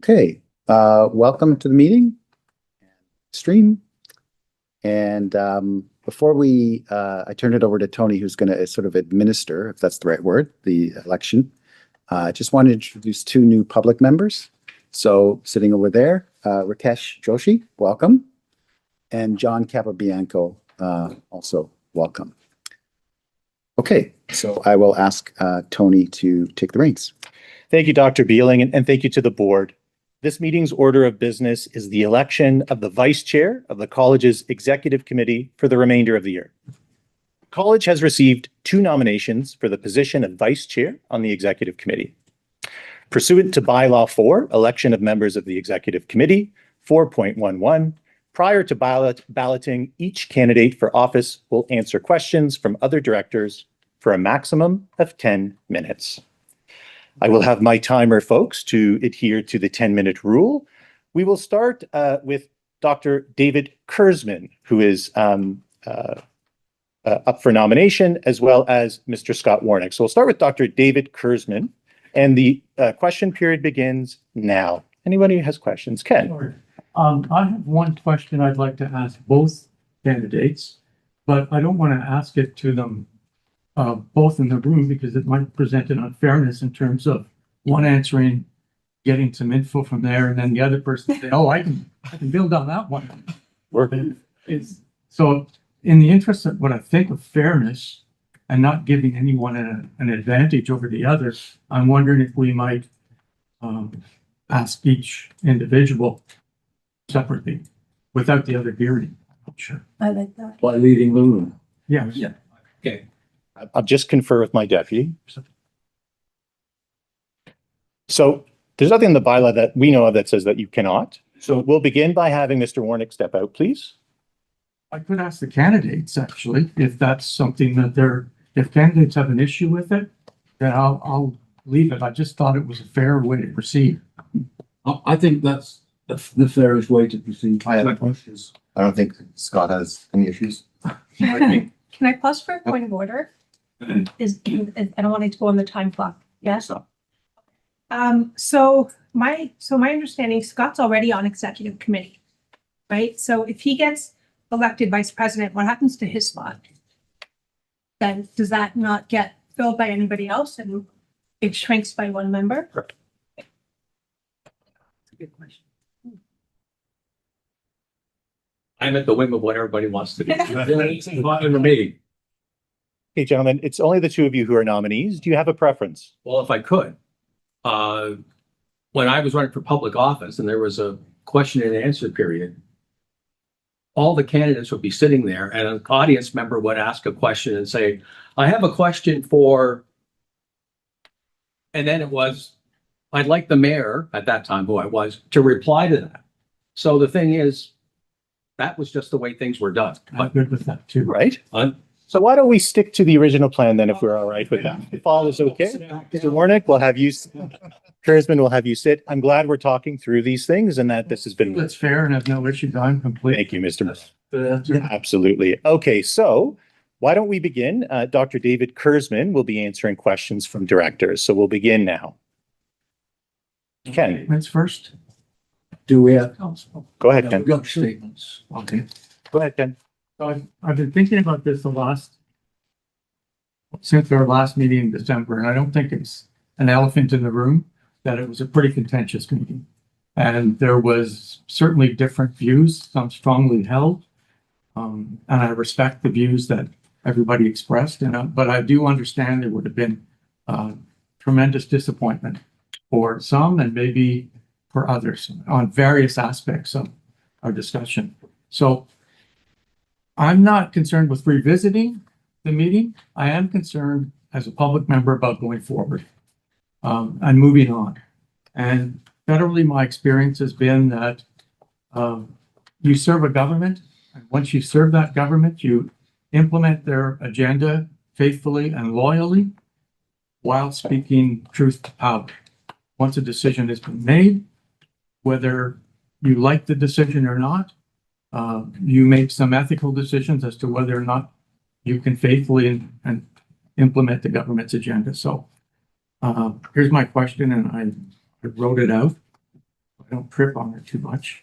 Okay, welcome to the meeting stream. And before I turn it over to Tony, who's going to sort of administer, if that's the right word, the election. I just wanted to introduce two new public members. So sitting over there, Rakesh Joshi, welcome. And John Capobianco, also welcome. Okay, so I will ask Tony to take the reins. Thank you, Dr. Beeling, and thank you to the board. This meeting's order of business is the election of the vice chair of the college's executive committee for the remainder of the year. The college has received 2 nominations for the position of vice chair on the executive committee. Pursuant to Bylaw 4, election of members of the executive committee, 4.11, prior to balloting, each candidate for office will answer questions from other directors for a maximum of 10 minutes. I will have my timer, folks, to adhere to the 10-minute rule. We will start with Dr. David Kurzman, who is up for nomination, as well as Mr. Scott Warnick. So we'll start with Dr. David Kurzman, and the question period begins now. Anybody who has questions? Ken. Sure. I have one question I'd like to ask both candidates, but I don't want to ask it to them both in the room because it might present an unfairness in terms of one answering, getting some info from there, and then the other person say, "Oh, I can build on that one." So, in the interest of what I think of fairness and not giving anyone an advantage over the other, I'm wondering if we might ask each individual separately without the other hearing. Sure. I like that. By leading the room. Yeah. Okay. I'll just confer with my deputy. So there's nothing in the bylaw that we know of that says that you cannot. So we'll begin by having Mr. Warnick step out, please. I could ask the candidates, actually, if that's something that if candidates have an issue with it, then I'll leave it. I just thought it was a fair way to proceed. I think that's the fairest way to proceed. I have questions. I don't think Scott has any issues. Can I pause for a point of order? I don't want it to go on the time clock. Yes. So my understanding, Scott's already on executive committee, right? So if he gets elected vice president, what happens to his spot? Then does that not get filled by anybody else and it shrinks by one member? Correct. That's a good question. I'm at the whim of what everybody wants to do. In the meeting. Okay, gentlemen, it's only the 2 of you who are nominees. Do you have a preference? Well, if I could, when I was running for public office and there was a question and answer period, all the candidates would be sitting there and an audience member would ask a question and say, "I have a question for," and then it was, I'd like the mayor at that time, who I was, to reply to that. So the thing is, that was just the way things were done. I'm good with that too. Right? So why don't we stick to the original plan then, if we're all right with that? If all is okay. Mr. Warnick, Kurzman will have you sit. I'm glad we're talking through these things and that this has been. That's fair and have no issues. I'm complete. Thank you, Mr. Absolutely. Okay, so why don't we begin? Dr. David Kurzman will be answering questions from directors. So we'll begin now. Ken, Statements first. Do we have? go ahead, Ken. We've got statements. Okay. Go ahead, Ken. So I've been thinking about this since our last meeting in December, and I don't think it's an elephant in the room that it was a pretty contentious meeting. And there was certainly different views, some strongly held. And I respect the views that everybody expressed, but I do understand there would have been tremendous disappointment for some and maybe for others on various aspects of our discussion. So I'm not concerned with revisiting the meeting. I am concerned as a public member about going forward and moving on. And federally, my experience has been that you serve a government, and once you serve that government, you implement their agenda faithfully and loyally while speaking truth to power. Once a decision has been made, whether you like the decision or not, you make some ethical decisions as to whether or not you can faithfully and implement the government's agenda. So here's my question, and I wrote it out. don't trip on it too much.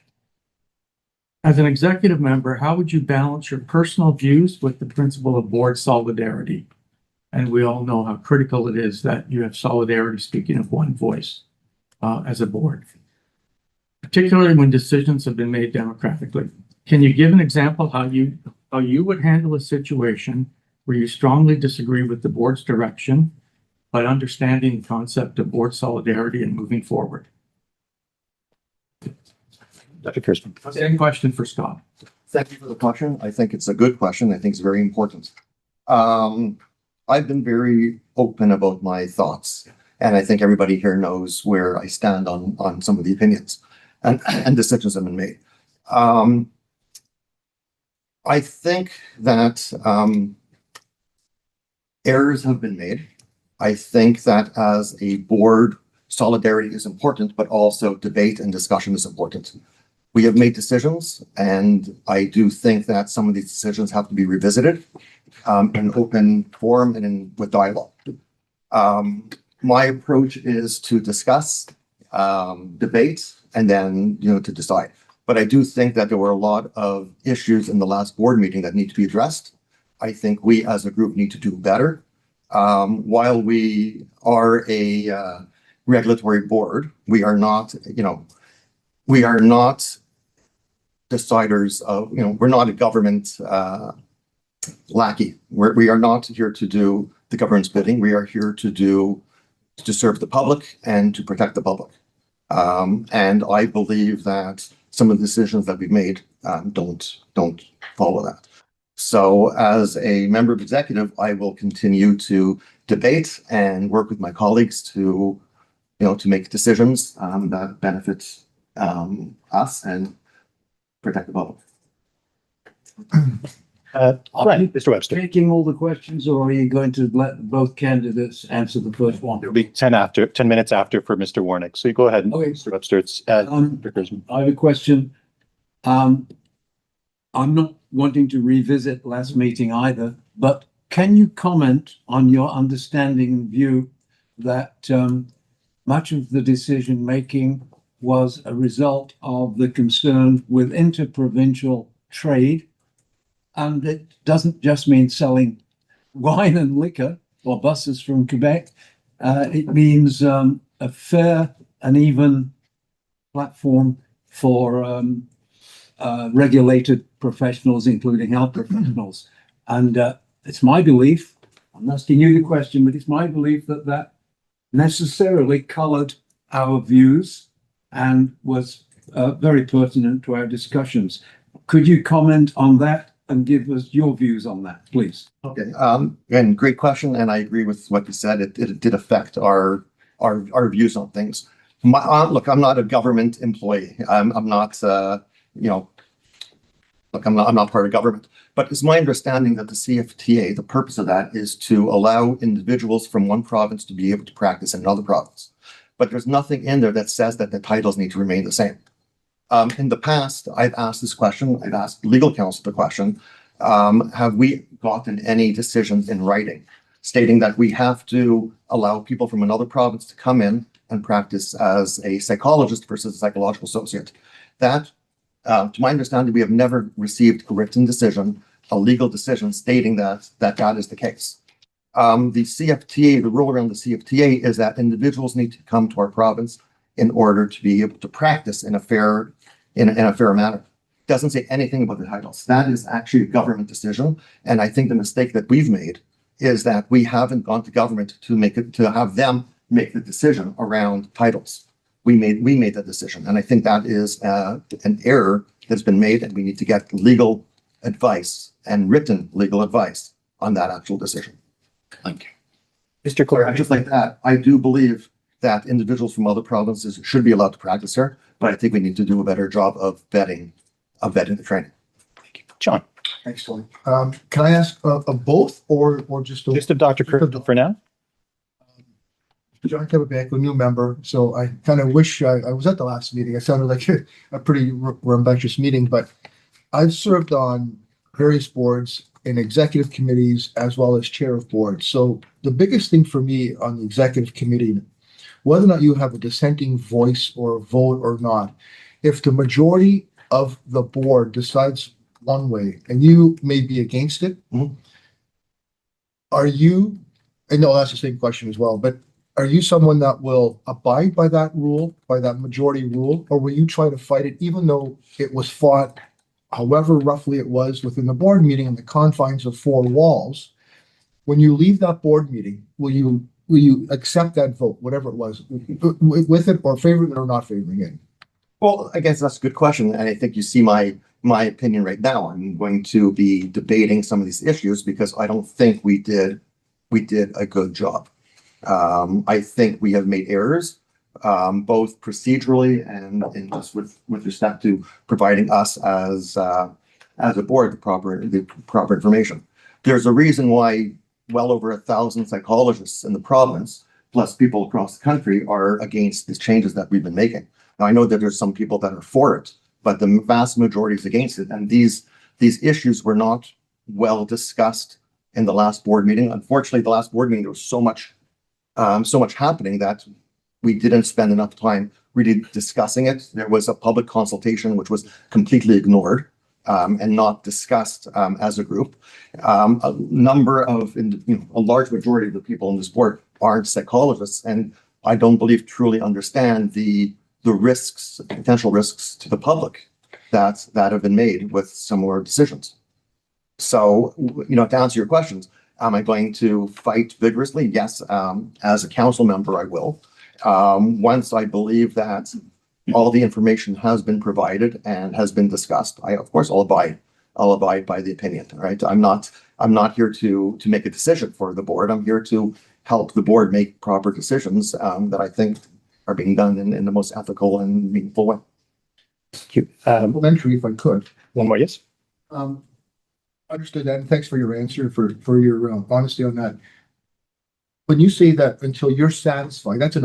As an executive member, how would you balance your personal views with the principle of board solidarity? And we all know how critical it is that you have solidarity, speaking of one voice, as a board, particularly when decisions have been made democratically. Can you give an example how you would handle a situation where you strongly disagree with the board's direction, but understanding the concept of board solidarity and moving forward? Dr. Kirsten. Same question for Scott. Thank you for the question. I think it's a good question. I think it's very important. I've been very open about my thoughts, and I think everybody here knows where I stand on some of the opinions and decisions that have been made. I think that errors have been made. I think that as a board, solidarity is important, but also debate and discussion is important. We have made decisions, and I do think that some of these decisions have to be revisited in an open forum and with dialogue. My approach is to discuss, debate, and then to decide. But I do think that there were a lot of issues in the last board meeting that need to be addressed. I think we as a group need to do better. While we are a regulatory board, we are not, we are not deciders of, we're not a government lackey. We are not here to do the government's bidding. We are here to serve the public and to protect the public. And I believe that some of the decisions that we've made don't follow that. So as a member of executive, I will continue to debate and work with my colleagues to make decisions that benefit us and protect the public. Mr. Webster. Taking all the questions, or are you going to let both candidates answer the first one? It'll be 10 minutes after for Mr. Warnick. So you go ahead, Okay. Mr. Webster. It's Dr. Kirsten. I have a question. I'm not wanting to revisit last meeting either, but can you comment on your understanding and view that much of the decision making was a result of the concern with interprovincial trade? And it doesn't just mean selling wine and liquor or buses from Quebec. It means a fair and even platform for regulated professionals, including health professionals. And it's my belief, I'm asking you the question, but it's my belief that that necessarily colored our views and was very pertinent to our discussions. Could you comment on that and give us your views on that, please? Okay. And great question, and I agree with what you said. It did affect our views on things. Look, I'm not a government employee. I'm not I'm not part of government. But it's my understanding that the CFTA, the purpose of that is to allow individuals from one province to be able to practice in another province. But there's nothing in there that says that the titles need to remain the same. In the past, I've asked this question, I've asked legal counsel the question, have we gotten any decisions in writing stating that we have to allow people from another province to come in and practice as a psychologist versus a psychological associate? That, to my understanding, we have never received a written decision, a legal decision stating that is the case. The CFTA, the rule around the CFTA is that individuals need to come to our province in order to be able to practice in a fair manner. Doesn't say anything about the titles. That is actually a government decision. And I think the mistake that we've made is that we haven't gone to government to have them make the decision around titles. We made that decision. And I think that is an error that's been made, and we need to get legal advice and written legal advice on that actual decision. Thank you. Mr. Clark. Just like that, I do believe that individuals from other provinces should be allowed to practice here, but I think we need to do a better job of vetting the training. Thank you. John. Thanks, Tony. Can I ask of both or just of? Just of Dr. Kirk for now. John Quebec, a new member, so I kind of wish I was at the last meeting. It sounded like a pretty rambunctious meeting, but I've served on various boards in executive committees as well as chair of boards. So the biggest thing for me on the executive committee whether or not you have a dissenting voice or a vote or not, if the majority of the board decides one way and you may be against it, Mhm. are you, and no, that's the same question as well, but are you someone that will abide by that rule, by that majority rule, or will you try to fight it even though it was fought however roughly it was within the board meeting in the confines of four walls? When you leave that board meeting, will you accept that vote, whatever it was, with it or favoring it or not favoring it? Well, I guess that's a good question, and I think you see my opinion right now. I'm going to be debating some of these issues because I don't think we did a good job. I think we have made errors, both procedurally and just with respect to providing us as a board the proper information. There's a reason why well over 1,000 psychologists in the province, plus people across the country, are against these changes that we've been making. Now, I know that there's some people that are for it, but the vast majority is against it. And these issues were not well discussed in the last board meeting. Unfortunately, the last board meeting, there was so much happening that we didn't spend enough time really discussing it. There was a public consultation, which was completely ignored and not discussed as a group. A large majority of the people in this board aren't psychologists, and I don't believe truly understand the risks, potential risks to the public that have been made with similar decisions. So, to answer your questions, am I going to fight vigorously? Yes. As a council member, I will. Once I believe that all the information has been provided and has been discussed, of course, I'll abide by the opinion, right? I'm not here to make a decision for the board. I'm here to help the board make proper decisions that I think are being done in the most ethical and meaningful way. Thank you. Complimentary, if I could. One more, yes? Understood that, and thanks for your answer, for your honesty on that. When you say that until you're satisfied, that's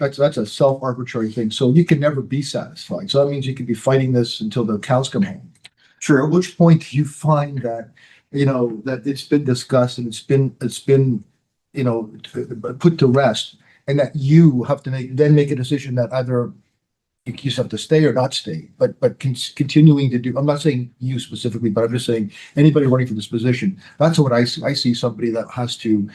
that's a self-arbitrary thing. So you can never be satisfied. So that means you could be fighting this until the cows come home. True. At which point do you find that, that it's been discussed and it's been, put to rest, and that you have to make a decision that either you just have to stay or not stay, but continuing to do, I'm not saying you specifically, but I'm just saying anybody running for this position, that's what I see somebody that has to,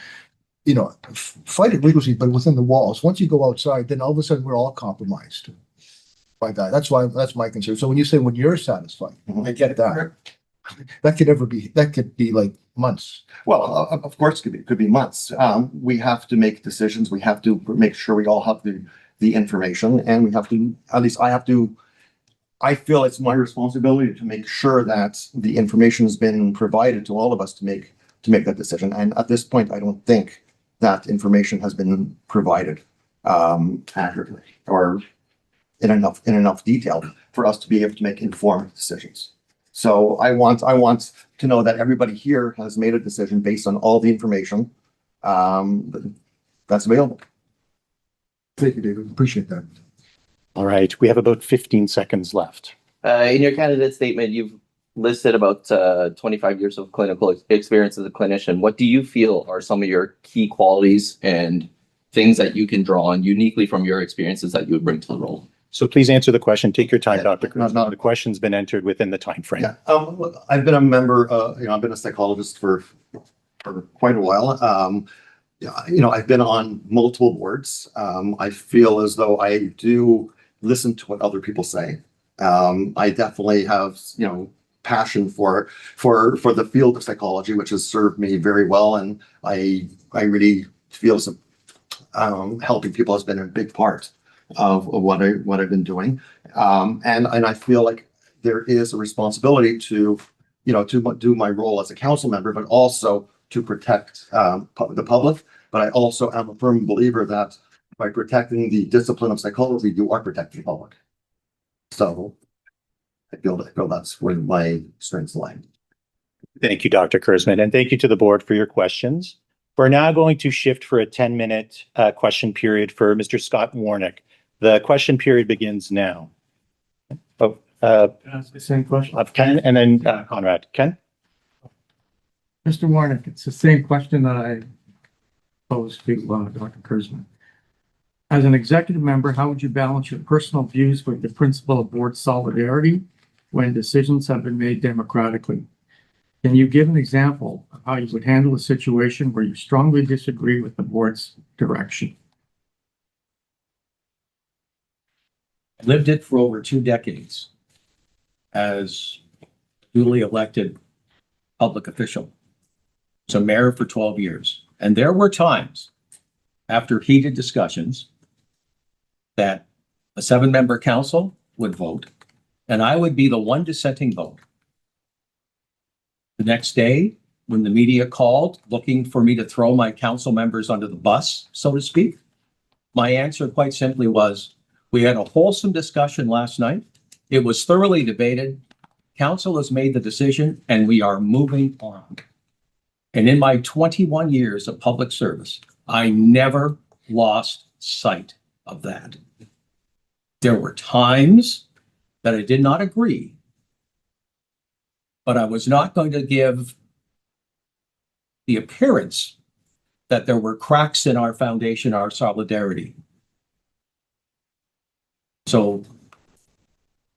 fight it rigorously, but within the walls. Once you go outside, then all of a sudden we're all compromised by that. That's my concern. So when you say when you're satisfied, I get that. That could be like months. Well, of course, it could be months. We have to make decisions. We have to make sure we all have the information, and we have to, at least I feel it's my responsibility to make sure that the information has been provided to all of us to make that decision. And at this point, I don't think that information has been provided accurately or in enough detail for us to be able to make informed decisions. So I want to know that everybody here has made a decision based on all the information that's available. Thank you, David. Appreciate that. All right, we have about 15 seconds left. In your candidate statement, you've listed about 25 years of clinical experience as a clinician. What do you feel are some of your key qualities and things that you can draw on uniquely from your experiences that you would bring to the role? So please answer the question. Take your time, Yeah, Dr. Cruz. no. The question's been entered within the time frame. Yeah, I've been a member. I've been a psychologist for quite a while. I've been on multiple boards. I feel as though I do listen to what other people say. I definitely have, passion for the field of psychology, which has served me very well, and I really feel helping people has been a big part of what I've been doing. And I feel like there is a responsibility to do my role as a council member, but also to protect the public. But I also am a firm believer that by protecting the discipline of psychology, you are protecting the public. So I feel that's where my strengths lie. Thank you, Dr. Kurzman, and thank you to the board for your questions. We're now going to shift for a 10-minute question period for Mr. Scott Warnick. The question period begins now. Can I ask the same question? Ken and then Conrad. Ken? Mr. Warnick, it's the same question that I posed to Dr. Kurzman. As an executive member, how would you balance your personal views with the principle of board solidarity when decisions have been made democratically? Can you give an example of how you would handle a situation where you strongly disagree with the board's direction? I lived it for over 2 decades as duly elected public official. So mayor for 12 years. And there were times after heated discussions that a 7-member council would vote and I would be the one dissenting vote. The next day, when the media called looking for me to throw my council members under the bus, so to speak, my answer quite simply was, we had a wholesome discussion last night. It was thoroughly debated. Council has made the decision and we are moving on. And in my 21 years of public service, I never lost sight of that. There were times that I did not agree, but I was not going to give the appearance that there were cracks in our foundation, our solidarity. So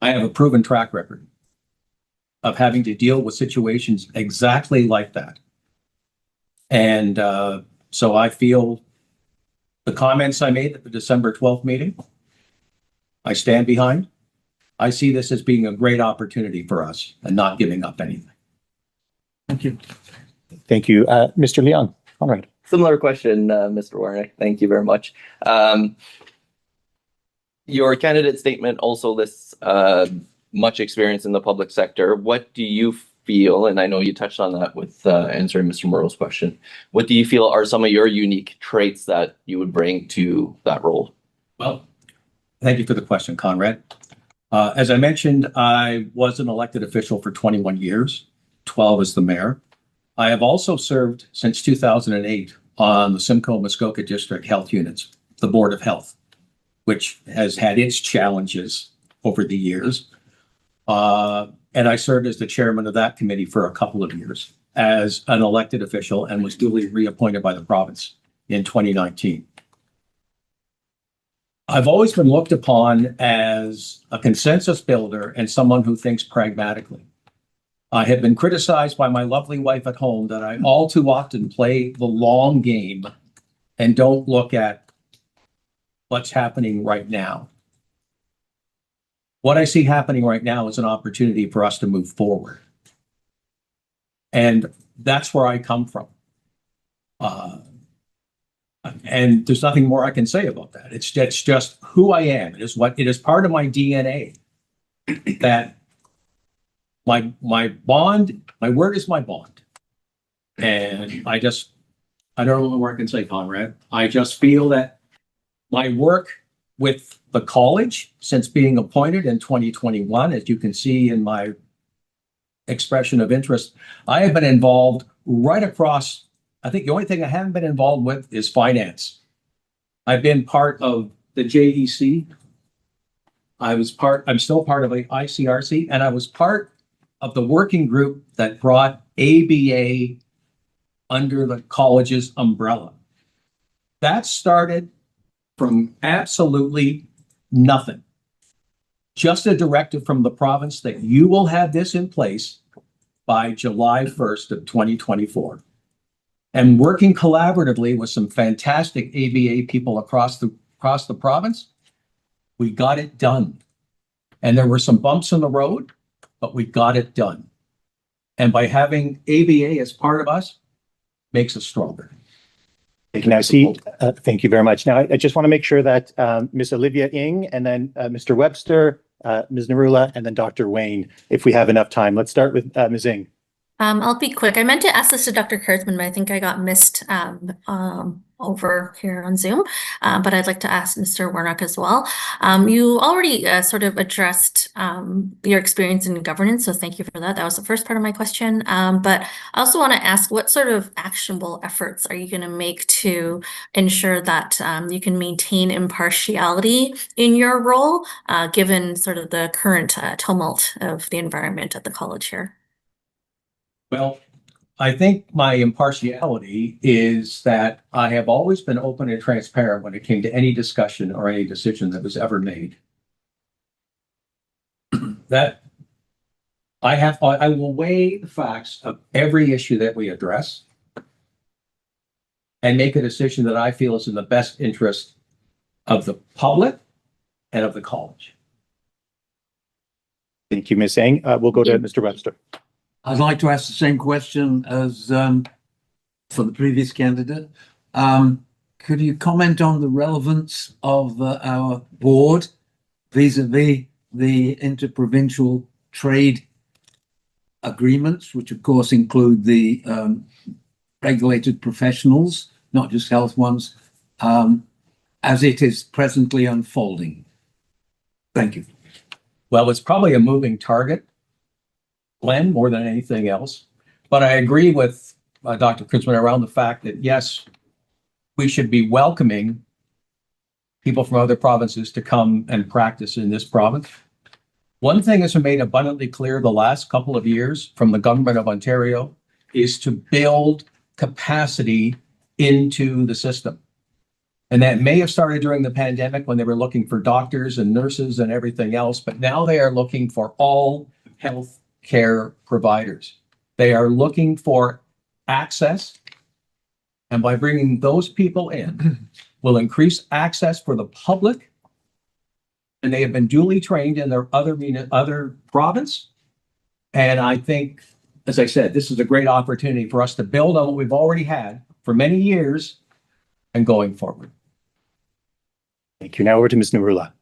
I have a proven track record of having to deal with situations exactly like that. And so I feel the comments I made at the December 12th meeting, I stand behind. I see this as being a great opportunity for us and not giving up anything. Thank you. Thank you. Mr. Leon, Conrad. Similar question, Mr. Warner. Thank you very much. Your candidate statement also lists much experience in the public sector. What do you feel, and I know you touched on that with answering Mr. Murrow's question, what do you feel are some of your unique traits that you would bring to that role? Well, thank you for the question, Conrad. As I mentioned, I was an elected official for 21 years, 12 as the mayor. I have also served since 2008 on the Simcoe Muskoka District Health Units, the Board of Health, which has had its challenges over the years. And I served as the chairman of that committee for a couple of years as an elected official and was duly reappointed by the province in 2019. I've always been looked upon as a consensus builder and someone who thinks pragmatically. I have been criticized by my lovely wife at home that I all too often play the long game and don't look at what's happening right now. What I see happening right now is an opportunity for us to move forward. And that's where I come from. And there's nothing more I can say about that. It's just who I am. It is part of my DNA that my bond, my word is my bond. And I don't know what I can say, Conrad. I just feel that my work with the college since being appointed in 2021, as you can see in my expression of interest, I have been involved right across. I think the only thing I haven't been involved with is finance. I've been part of the JEC. I'm still part of the ICRC, and I was part of the working group that brought ABA under the college's umbrella. That started from absolutely nothing. Just a directive from the province that you will have this in place by July 1st of 2024. And working collaboratively with some fantastic ABA people across the province, we got it done. And there were some bumps in the road, but we got it done. And by having ABA as part of us, makes us stronger. Now, thank you very much. Now, I just want to make sure that Ms. Olivia Ng and then Mr. Webster, Ms. Narula, and then Dr. Wayne, if we have enough time. Let's start with Ms. Ng. I'll be quick. I meant to ask this to Dr. Kurtzman, but I think I got missed over here on Zoom. But I'd like to ask Mr. Warnock as well. You already sort of addressed your experience in governance, so thank you for that. That was the first part of my question. But I also want to ask, what sort of actionable efforts are you going to make to ensure that you can maintain impartiality in your role, given sort of the current tumult of the environment at the college here? Well, I think my impartiality is that I have always been open and transparent when it came to any discussion or any decision that was ever made. That I will weigh the facts of every issue that we address and make a decision that I feel is in the best interest of the public and of the college. Thank you, Ms. Eng. We'll go to Mr. Webster. I'd like to ask the same question as for the previous candidate. Could you comment on the relevance of our board vis-a-vis the interprovincial trade agreements, which of course include the regulated professionals, not just health ones, as it is presently unfolding? Thank you. Well, it's probably a moving target, Glenn, more than anything else. But I agree with Dr. Kurtzman around the fact that, yes, we should be welcoming people from other provinces to come and practice in this province. One thing that's been made abundantly clear the last couple of years from the government of Ontario is to build capacity into the system. And that may have started during the pandemic when they were looking for doctors and nurses and everything else, but now they are looking for all health care providers. They are looking for access. And by bringing those people in, will increase access for the public. And they have been duly trained in their other province. And I think, as I said, this is a great opportunity for us to build on what we've already had for many years and going forward. Thank you. Now over to Ms. Narula.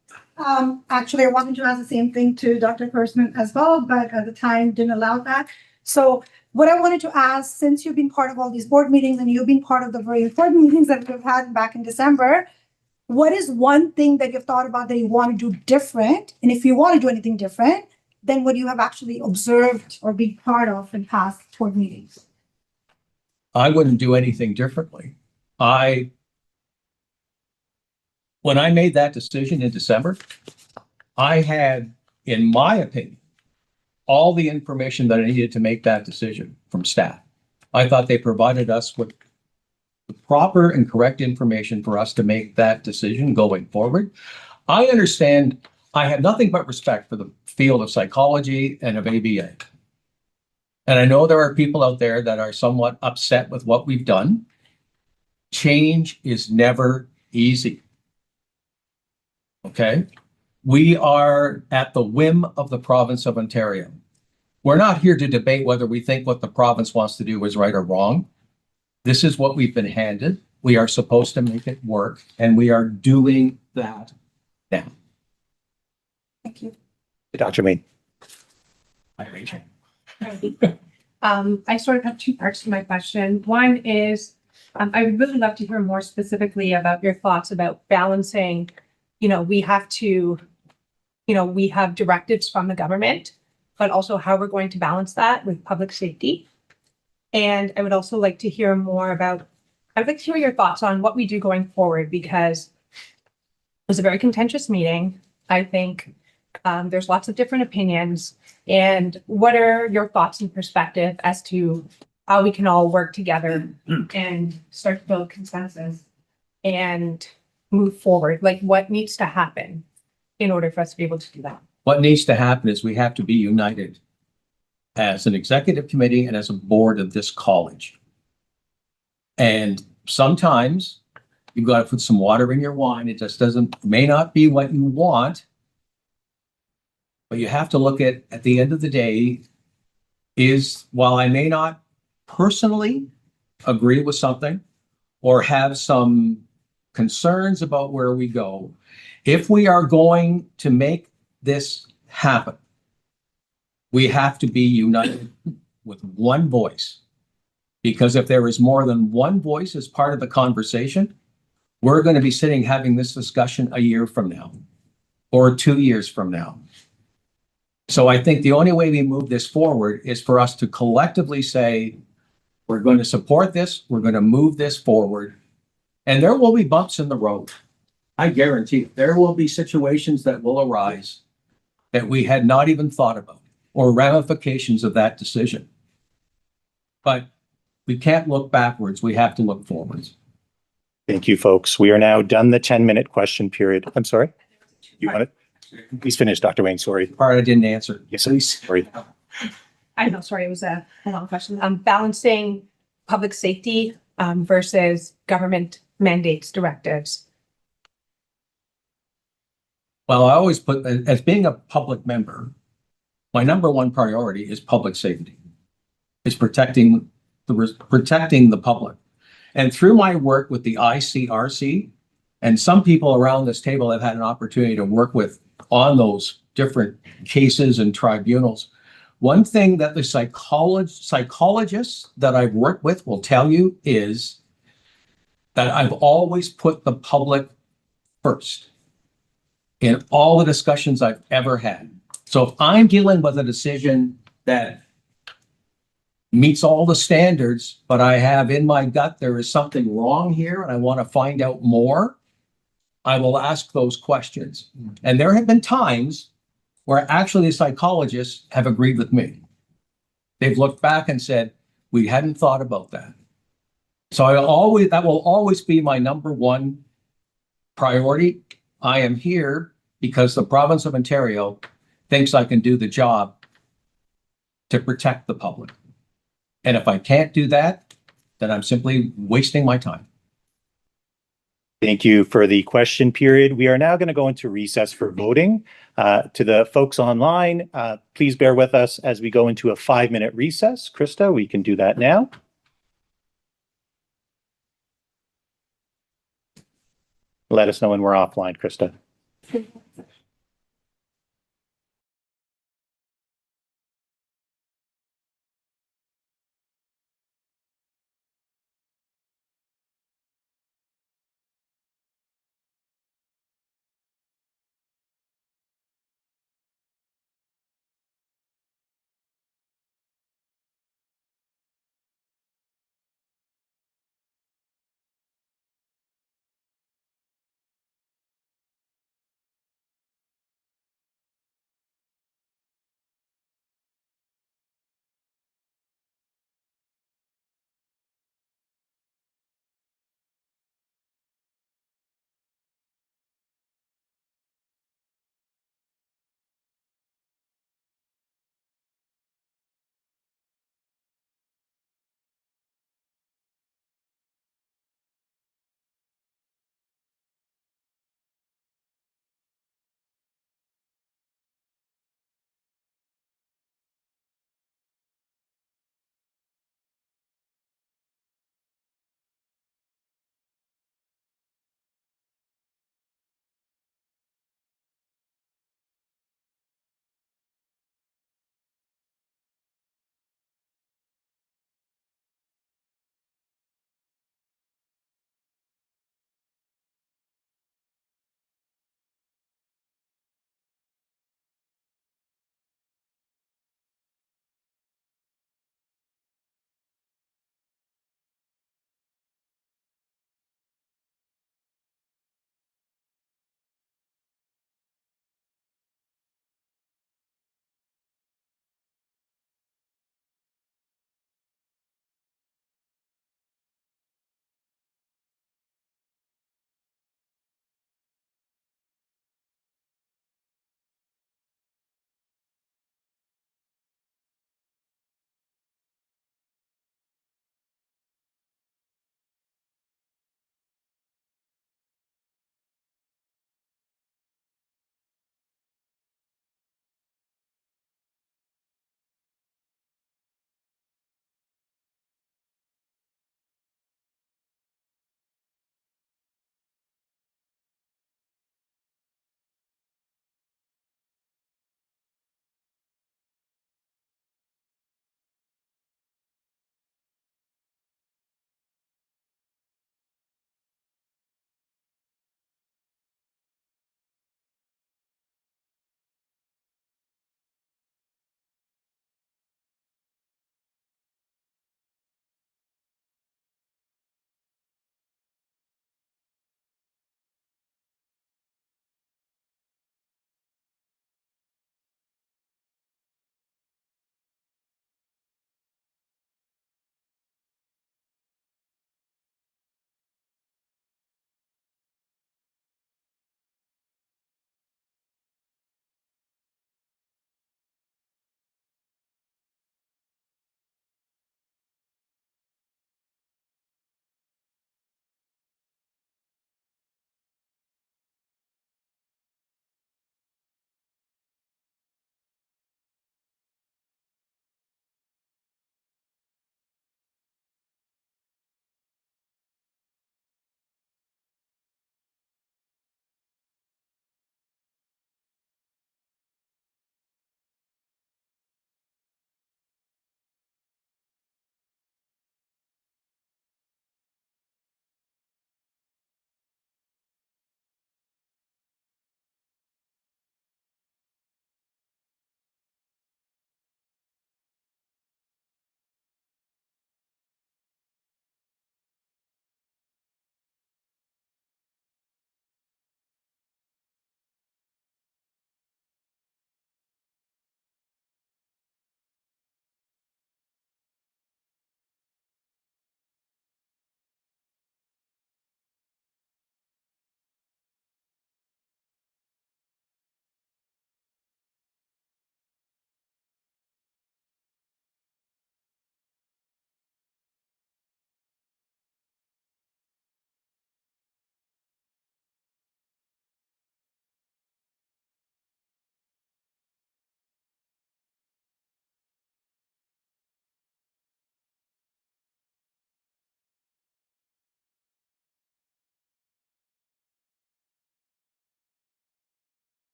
Actually, I wanted to ask the same thing to Dr. Kurtzman as well, but at the time didn't allow that. So what I wanted to ask, since you've been part of all these board meetings and you've been part of the very important meetings that we've had back in December, what is one thing that you've thought about that you want to do different? And if you want to do anything different, then what you have actually observed or been part of in past board meetings? I wouldn't do anything differently. When I made that decision in December, I had, in my opinion, all the information that I needed to make that decision from staff. I thought they provided us with the proper and correct information for us to make that decision going forward. I understand, I have nothing but respect for the field of psychology and of ABA. And I know there are people out there that are somewhat upset with what we've done. Change is never easy. Okay? We are at the whim of the province of Ontario. We're not here to debate whether we think what the province wants to do is right or wrong. This is what we've been handed. We are supposed to make it work, and we are doing that now. Thank you. Dr. Main. Hi, Rachel. I sort of have two parts to my question. One is, I would really love to hear more specifically about your thoughts about balancing, we have directives from the government, but also how we're going to balance that with public safety. And I would also like to hear your thoughts on what we do going forward, because it was a very contentious meeting. I think there's lots of different opinions. And what are your thoughts and perspective as to how we can all work together and start to build consensus and move forward? Like, what needs to happen in order for us to be able to do that? What needs to happen is we have to be united as an executive committee and as a board of this college. And sometimes you've got to put some water in your wine. It just may not be what you want, but you have to look at the end of the day, while I may not personally agree with something or have some concerns about where we go, if we are going to make this happen, we have to be united with one voice. Because if there is more than one voice as part of the conversation, we're going to be sitting having this discussion a year from now or 2 years from now. So I think the only way we move this forward is for us to collectively say, we're going to support this, we're going to move this forward, and there will be bumps in the road. I guarantee you, there will be situations that will arise that we had not even thought about, or ramifications of that decision. But We can't look backwards. We have to look forwards. Thank you, folks. We are now done the 10-minute question period. I'm sorry. You want it? Please finish, Dr. Wayne. Sorry. Part I didn't answer. Yes, please. Sorry. I know, sorry, it was a long question. Balancing public safety versus government mandates, directives. Well, I always put, as being a public member, my number one priority is public safety. It's protecting the public. And through my work with the ICRC, and some people around this table have had an opportunity to work with on those different cases and tribunals. One thing that the psychologists that I've worked with will tell you is that I've always put the public first in all the discussions I've ever had. So if I'm dealing with a decision that meets all the standards, but I have in my gut, there is something wrong here and I want to find out more, I will ask those questions. And there have been times where actually the psychologists have agreed with me. They've looked back and said, we hadn't thought about that. So that will always be my number one priority. I am here because the province of Ontario thinks I can do the job to protect the public. And if I can't do that, then I'm simply wasting my time. Thank you for the question period. We are now going to go into recess for voting. To the folks online, please bear with us as we go into a 5-minute recess. Krista, we can do that now. Let us know when we're offline, Krista.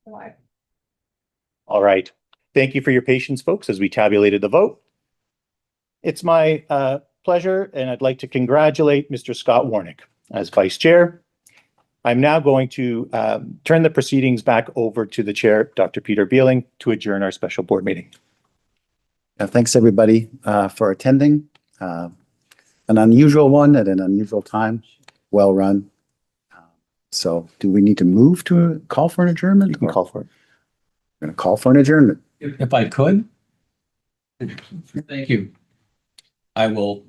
All right. Thank you for your patience, folks, as we tabulated the vote. It's my pleasure, and I'd like to congratulate Mr. Scott Warnick as Vice Chair. I'm now going to turn the proceedings back over to the Chair, Dr. Peter Beeling, to adjourn our special board meeting. Thanks, everybody, for attending. An unusual one at an unusual time, well run. So do we need to move to call for an adjournment? You can call for it. We're going to call for an adjournment. If I could. Thank you. I will,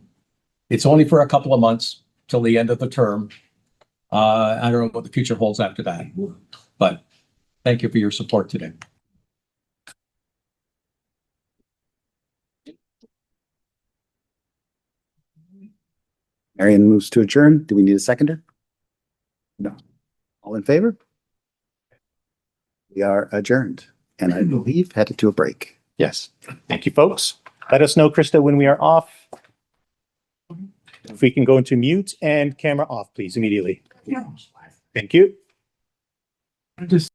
it's only for a couple of months till the end of the term. I don't know what the future holds after that, but thank you for your support today. Marion moves to adjourn. Do we need a seconder? No. All in favor? We are adjourned, and I believe headed to a break. Yes. Thank you, folks. Let us know, Krista, when we are off. If we can go into mute and camera off, please, immediately. Thank you. I just